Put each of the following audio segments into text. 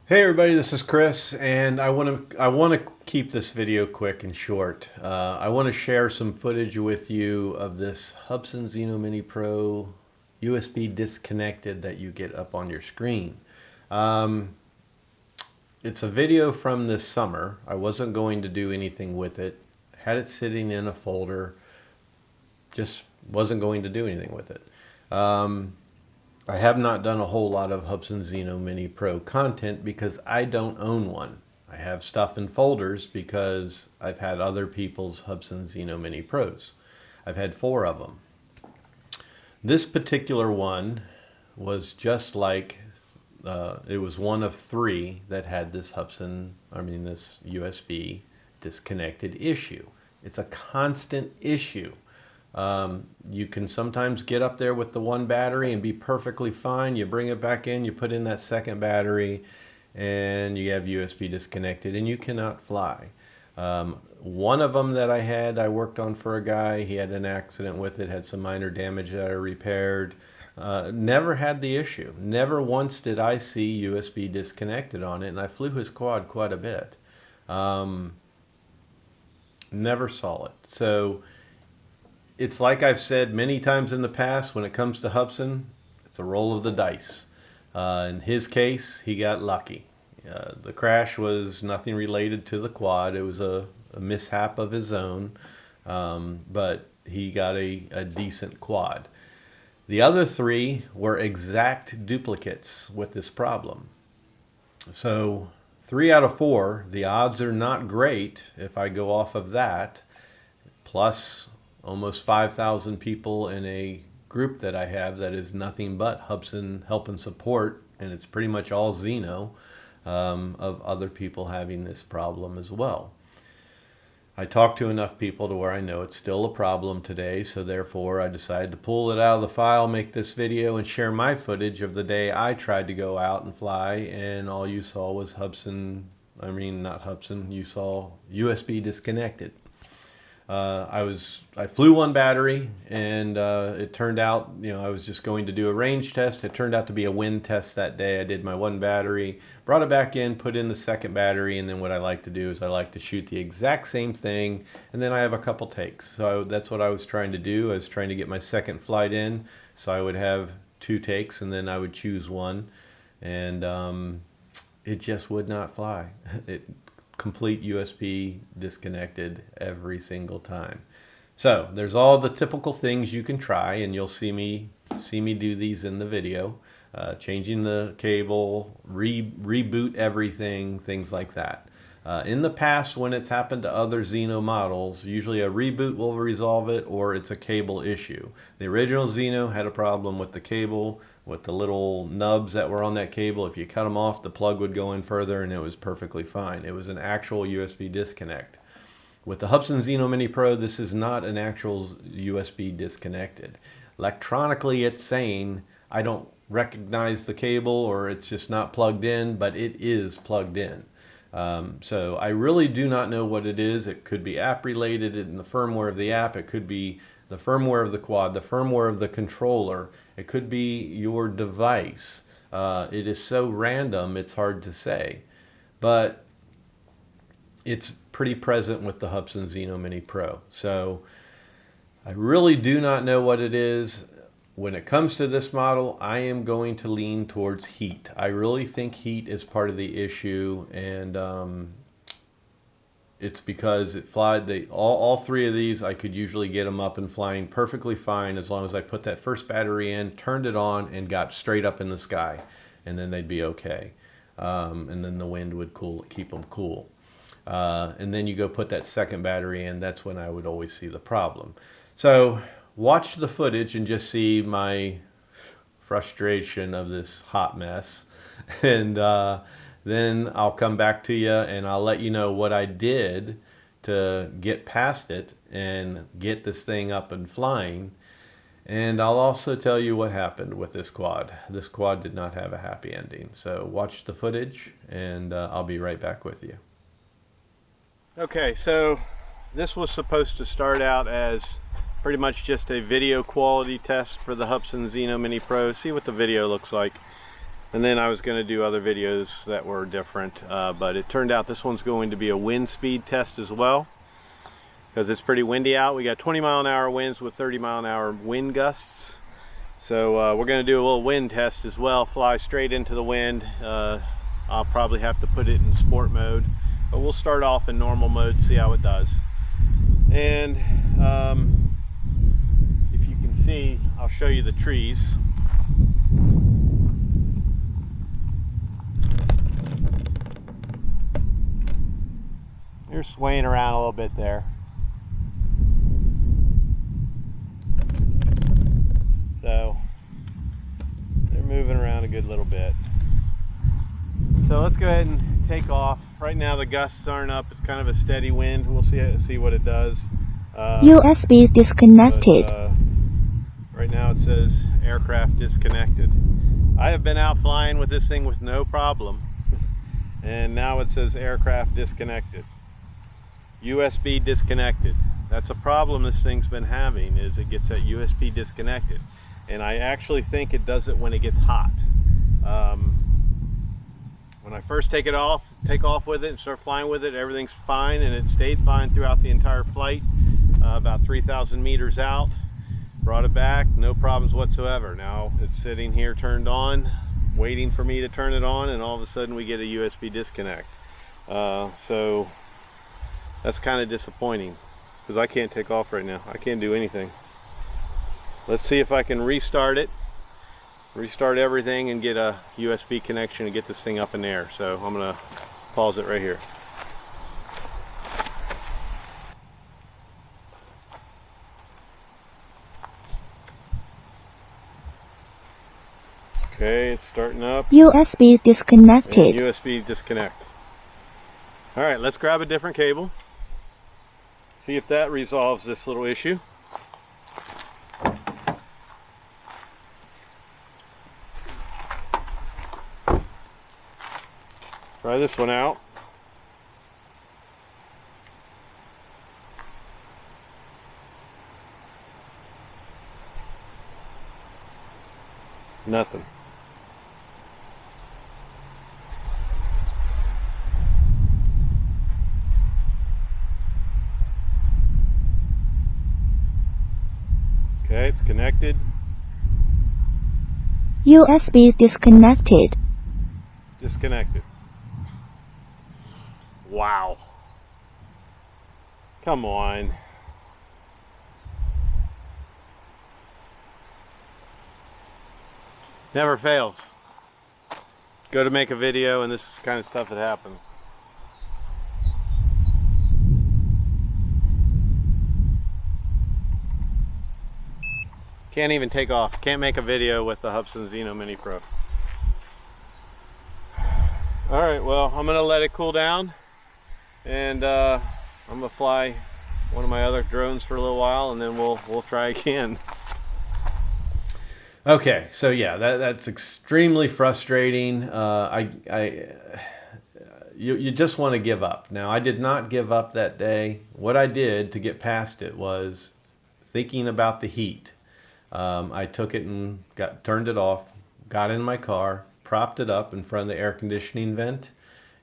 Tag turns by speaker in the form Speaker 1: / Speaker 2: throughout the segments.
Speaker 1: Hey everybody, this is Chris, and I want to keep this video quick and short. I want to share some footage with you of this Hubsan Zino Mini Pro USB disconnected that you get up on your screen. Um, it's a video from this summer. I wasn't going to do anything with it. Had it sitting in a folder. Just wasn't going to do anything with it. I have not done a whole lot of Hubsan Zino Mini Pro content because I don't own one. I have stuff in folders because I've had other people's Hubsan Zino Mini Pros. I've had 4 of them. This particular one was just like, it was one of 3 that had this this USB disconnected issue. It's a constant issue. You can sometimes get up there with the one battery and be perfectly fine. You bring it back in, you put in that second battery, and you have USB disconnected, and you cannot fly. One of them that I worked on for a guy. He had an accident with it, had some minor damage that I repaired. Never had the issue. Never once did I see USB disconnected on it, and I flew his quad quite a bit. Never saw it. So it's like I've said many times in the past, when it comes to Hubsan, it's a roll of the dice. In his case, he got lucky. The crash was nothing related to the quad. It was a mishap of his own, but he got a decent quad. The other 3 were exact duplicates with this problem. So 3 out of 4, the odds are not great if I go off of that, plus almost 5,000 people in a group that I have that is nothing but Hubsan help and support, and it's pretty much all Zino, of other people having this problem as well. I talked to enough people to where I know it's still a problem today, so therefore I decided to pull it out of the file, make this video, and share my footage of the day I tried to go out and fly, and all you saw was not Hubsan, you saw USB disconnected. I flew one battery, and it turned out, I was just going to do a range test. It turned out to be a wind test that day. I did my one battery, brought it back in, put in the second battery, and then what I like to do is I like to shoot the exact same thing, and then I have a couple takes. So that's what I was trying to do. I was trying to get my second flight in, so I would have 2 takes, and then I would choose one, and it just would not fly. Complete USB disconnected every single time. So there's all the typical things you can try, and you'll see me do these in the video. Changing the cable, reboot everything, things like that. In the past, when it's happened to other Zino models, usually a reboot will resolve it, or it's a cable issue. The original Zino had a problem with the cable, with the little nubs that were on that cable. If you cut them off, the plug would go in further, and it was perfectly fine. It was an actual USB disconnect. With the Hubsan Zino Mini Pro, this is not an actual USB disconnected. Electronically, it's saying, I don't recognize the cable, or it's just not plugged in, but it is plugged in. So I really do not know what it is. It could be app related in the firmware of the app. It could be the firmware of the quad, the firmware of the controller. It could be your device. It is so random, it's hard to say. But it's pretty present with the Hubsan Zino Mini Pro. So I really do not know what it is. When it comes to this model, I am going to lean towards heat. I really think heat is part of the issue, and it's because all 3 of these, I could usually get them up and flying perfectly fine as long as I put that first battery in, turned it on, and got straight up in the sky, and then they'd be okay. And then the wind would keep them cool. And then you go put that second battery in, that's when I would always see the problem. So watch the footage and just see my frustration of this hot mess, and then I'll come back to you and I'll let you know what I did to get past it and get this thing up and flying. And I'll also tell you what happened with this quad. This quad did not have a happy ending. So watch the footage, and I'll be right back with you. Okay, so this was supposed to start out as pretty much just a video quality test for the Hubsan Zino Mini Pro. See what the video looks like. And then I was going to do other videos that were different, but it turned out this one's going to be a wind speed test as well, because it's pretty windy out. We got 20-mile-an-hour winds with 30-mile-an-hour wind gusts. So we're going to do a little wind test as well, fly straight into the wind. I'll probably have to put it in sport mode, but we'll start off in normal mode, see how it does. And if you can see, I'll show you the trees. They're swaying around a little bit there. So they're moving around a good little bit. So let's go ahead and take off. Right now the gusts aren't up. It's kind of a steady wind. We'll see what it does.
Speaker 2: USB disconnected.
Speaker 1: But, right now it says aircraft disconnected. I have been out flying with this thing with no problem, and now it says aircraft disconnected. USB disconnected. That's a problem this thing's been having, is it gets that USB disconnected. And I actually think it does it when it gets hot. When I first take off with it and start flying with it, everything's fine, and it stayed fine throughout the entire flight. About 3,000 meters out, brought it back, no problems whatsoever. Now it's sitting here turned on, waiting for me to turn it on, and all of a sudden we get a USB disconnect. So that's kind of disappointing, because I can't take off right now. I can't do anything. Let's see if I can restart it, restart everything, and get a USB connection and get this thing up in the air. So I'm going to pause it right here. Okay, it's starting up.
Speaker 2: USB disconnected.
Speaker 1: And USB disconnect. Alright, let's grab a different cable. See if that resolves this little issue. Try this one out. Nothing. Okay, it's connected.
Speaker 2: USB disconnected.
Speaker 1: Disconnected. Wow. Come on. Never fails. Go to make a video and this is the kind of stuff that happens. Can't even take off. Can't make a video with the Hubsan Zino Mini Pro. Alright, well, I'm going to let it cool down. And I'm going to fly one of my other drones for a little while, and then we'll try again. Okay, so yeah, that's extremely frustrating. You just want to give up. Now, I did not give up that day. What I did to get past it was thinking about the heat. I took it and turned it off, got in my car, propped it up in front of the air conditioning vent,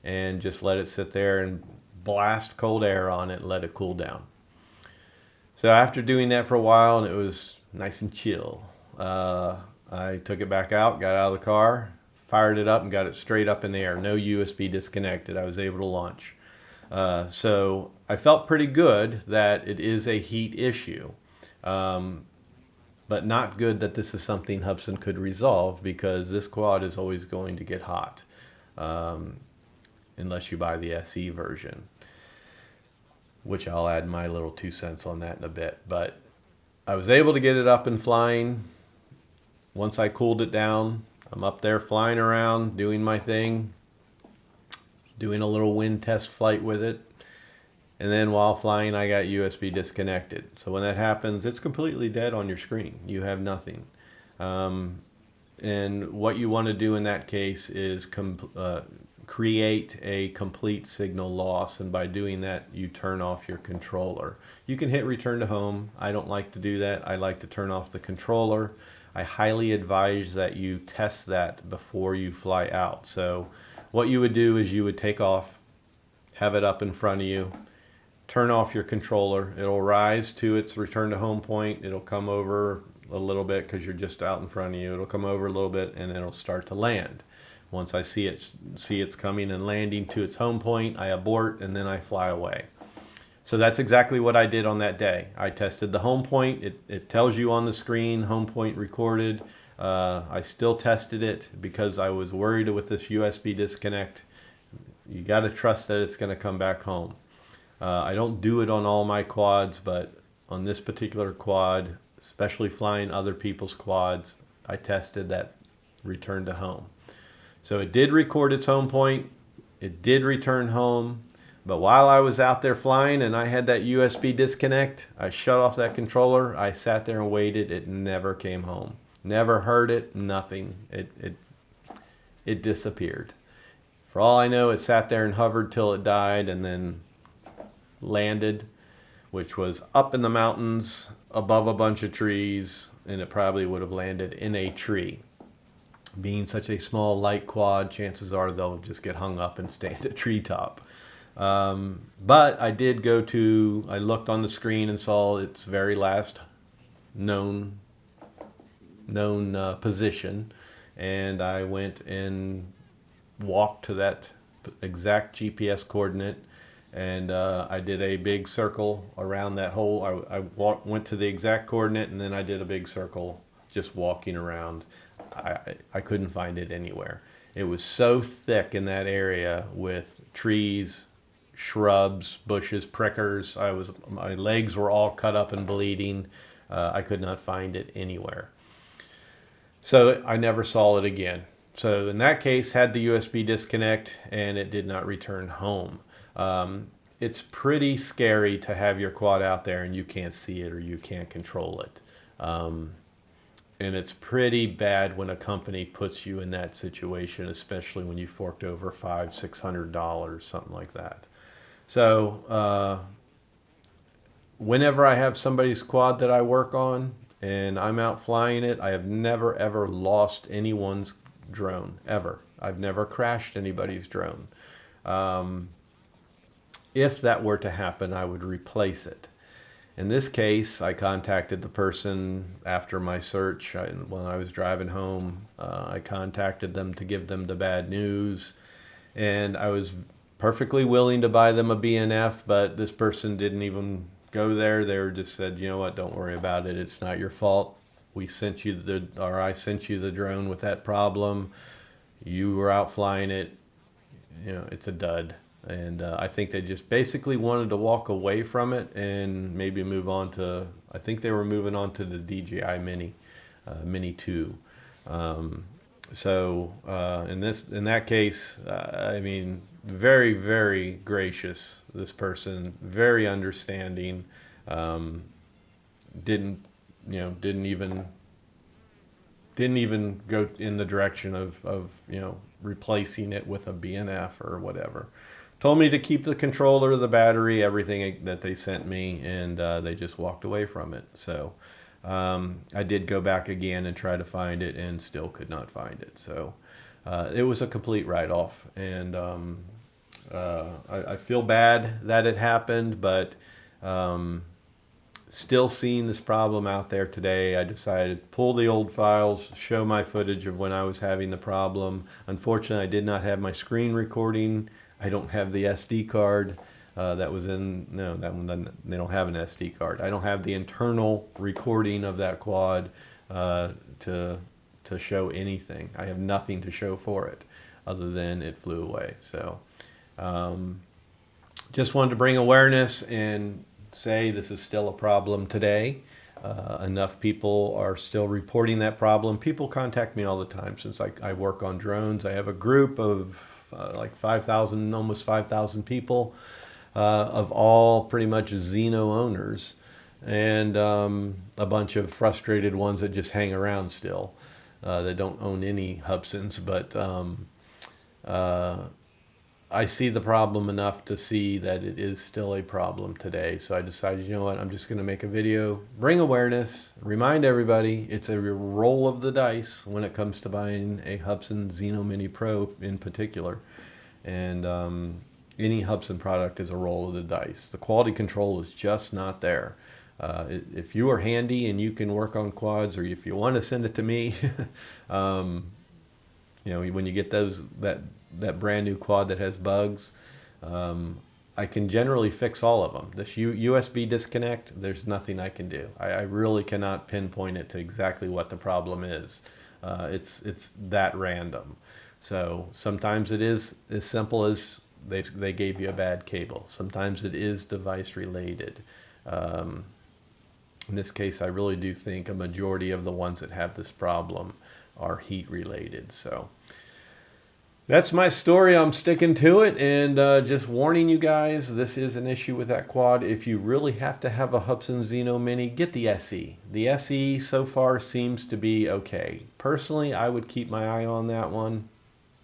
Speaker 1: and just let it sit there and blast cold air on it and let it cool down. So after doing that for a while, and it was nice and chill, I took it back out, got out of the car, fired it up, and got it straight up in the air. No USB disconnected. I was able to launch. So I felt pretty good that it is a heat issue. But not good that this is something Hubsan could resolve, because this quad is always going to get hot unless you buy the SE version, which I'll add my little 2 cents on that in a bit. But I was able to get it up and flying. Once I cooled it down, I'm up there flying around, doing my thing, doing a little wind test flight with it. And then while flying, I got USB disconnected. So when that happens, it's completely dead on your screen. You have nothing. And what you want to do in that case is create a complete signal loss. And by doing that, you turn off your controller. You can hit return to home. I don't like to do that. I like to turn off the controller. I highly advise that you test that before you fly out. So what you would do is you would take off, have it up in front of you, turn off your controller. It'll rise to its return to home point. It'll come over a little bit because you're just out in front of you. It'll come over a little bit and it'll start to land. Once I see it's coming and landing to its home point, I abort and then I fly away. So that's exactly what I did on that day. I tested the home point. It tells you on the screen, home point recorded. I still tested it because I was worried with this USB disconnect. You got to trust that it's going to come back home. I don't do it on all my quads, but on this particular quad, especially flying other people's quads, I tested that return to home. So it did record its home point. It did return home. But while I was out there flying and I had that USB disconnect, I shut off that controller. I sat there and waited. It never came home. Never heard it, nothing. It disappeared. For all I know, it sat there and hovered till it died and then landed, which was up in the mountains above a bunch of trees, and it probably would have landed in a tree. Being such a small light quad, chances are they'll just get hung up and stay at the treetop. But I did I looked on the screen and saw its very last known position, and I went and walked to that exact GPS coordinate, and I did a big circle around that hole. Went to the exact coordinate, and then I did a big circle just walking around. I couldn't find it anywhere. It was so thick in that area with trees, shrubs, bushes, prickers. My legs were all cut up and bleeding. I could not find it anywhere. So I never saw it again. So in that case, had the USB disconnect and it did not return home. It's pretty scary to have your quad out there and you can't see it or you can't control it. And it's pretty bad when a company puts you in that situation, especially when you forked over $500-600, something like that. So whenever I have somebody's quad that I work on and I'm out flying it, I have never ever lost anyone's drone, ever. I've never crashed anybody's drone. If that were to happen, I would replace it. In this case, I contacted the person after my search. When I was driving home, I contacted them to give them the bad news. And I was perfectly willing to buy them a BNF, but this person didn't even go there. They were just said, you know what, don't worry about it. It's not your fault. I sent you the drone with that problem. You were out flying it. You know, it's a dud. And I think they just basically wanted to walk away from it and maybe move on to, I think they were moving on to the DJI Mini 2. In that case, I mean, very, very gracious, this person, very understanding, didn't even go in the direction of replacing it with a BNF or whatever. Told me to keep the controller, the battery, everything that they sent me, and they just walked away from it. So I did go back again and try to find it and still could not find it. So it was a complete write-off, and I feel bad that it happened, but still seeing this problem out there today, I decided to pull the old files, show my footage of when I was having the problem. Unfortunately, I did not have my screen recording. I don't have the SD card that was in, no, that one, they don't have an SD card. I don't have the internal recording of that quad to show anything. I have nothing to show for it other than it flew away. So just wanted to bring awareness and say this is still a problem today. Enough people are still reporting that problem. People contact me all the time since I work on drones. I have a group of like 5,000, almost 5,000 people of all pretty much Zino owners, and a bunch of frustrated ones that just hang around still. That don't own any Hubsans, but I see the problem enough to see that it is still a problem today. So I decided, you know what, I'm just going to make a video, bring awareness, remind everybody it's a roll of the dice when it comes to buying a Hubsan Zino Mini Pro in particular. And any Hubsan product is a roll of the dice. The quality control is just not there. If you are handy and you can work on quads, or if you want to send it to me, you know, when you get that brand new quad that has bugs, I can generally fix all of them. This USB disconnect, there's nothing I can do. I really cannot pinpoint it to exactly what the problem is. It's that random. So sometimes it is as simple as they gave you a bad cable. Sometimes it is device related. In this case, I really do think a majority of the ones that have this problem are heat related. So that's my story. I'm sticking to it, and just warning you guys, this is an issue with that quad. If you really have to have a Hubsan Zino Mini, get the SE. The SE so far seems to be okay. Personally, I would keep my eye on that one.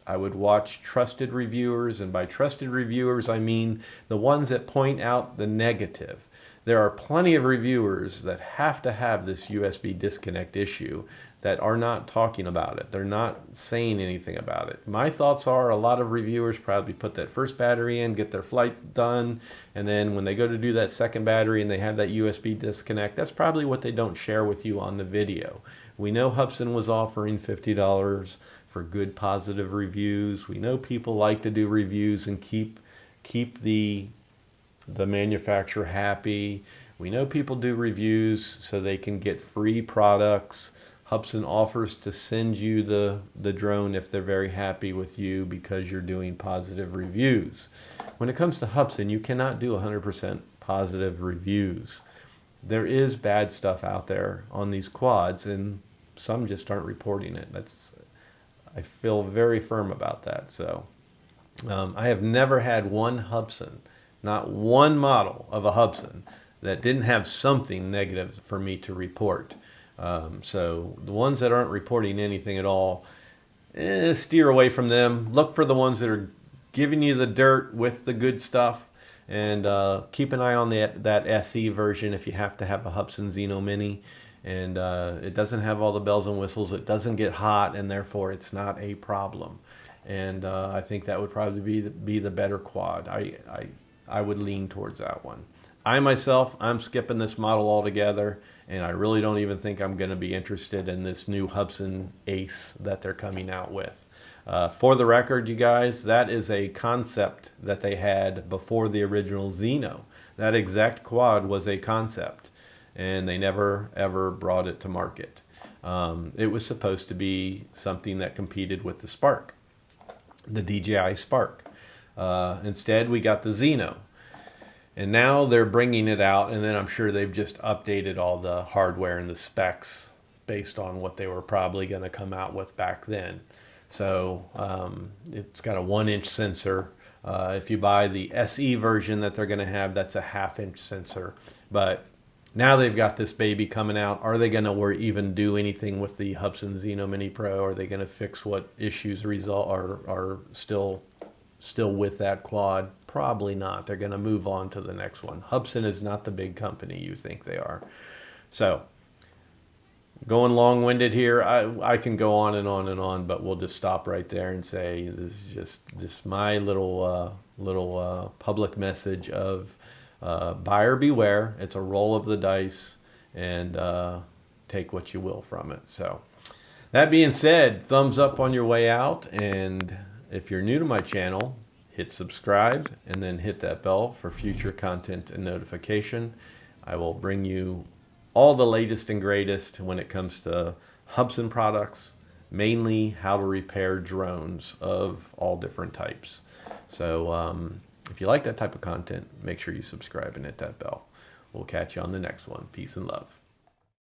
Speaker 1: I would watch trusted reviewers, and by trusted reviewers, I mean the ones that point out the negative. There are plenty of reviewers that have to have this USB disconnect issue that are not talking about it. They're not saying anything about it. My thoughts are a lot of reviewers probably put that first battery in, get their flight done, and then when they go to do that second battery and they have that USB disconnect, that's probably what they don't share with you on the video. We know Hubsan was offering $50 for good positive reviews. We know people like to do reviews and keep the manufacturer happy. We know people do reviews so they can get free products. Hubsan offers to send you the drone if they're very happy with you because you're doing positive reviews. When it comes to Hubsan, you cannot do 100% positive reviews. There is bad stuff out there on these quads, and some just aren't reporting it. I feel very firm about that. So I have never had one Hubsan, not one model of a Hubsan, that didn't have something negative for me to report. So the ones that aren't reporting anything at all, steer away from them. Look for the ones that are giving you the dirt with the good stuff, and keep an eye on that SE version if you have to have a Hubsan Zino Mini. And it doesn't have all the bells and whistles. It doesn't get hot, and therefore it's not a problem. And I think that would probably be the better quad. I would lean towards that one. I myself, I'm skipping this model altogether, and I really don't even think I'm going to be interested in this new Hubsan Ace that they're coming out with. For the record, you guys, that is a concept that they had before the original Zino. That exact quad was a concept, and they never ever brought it to market. It was supposed to be something that competed with the Spark, the DJI Spark. Instead, we got the Zino. And now they're bringing it out, and then I'm sure they've just updated all the hardware and the specs based on what they were probably going to come out with back then. So it's got a 1-inch sensor. If you buy the SE version that they're going to have, that's a 1/2-inch sensor. But now they've got this baby coming out. Are they going to even do anything with the Hubsan Zino Mini Pro? Are they going to fix what issues are still with that quad? Probably not. They're going to move on to the next one. Hubsan is not the big company you think they are. So, going long-winded here, I can go on and on and on, but we'll just stop right there and say this is just my little public message of buyer beware. It's a roll of the dice, and take what you will from it. So, that being said, thumbs up on your way out, and if you're new to my channel, hit subscribe and then hit that bell for future content and notification. I will bring you all the latest and greatest when it comes to Hubsan products, mainly how to repair drones of all different types. So if you like that type of content, make sure you subscribe and hit that bell. We'll catch you on the next one. Peace and love.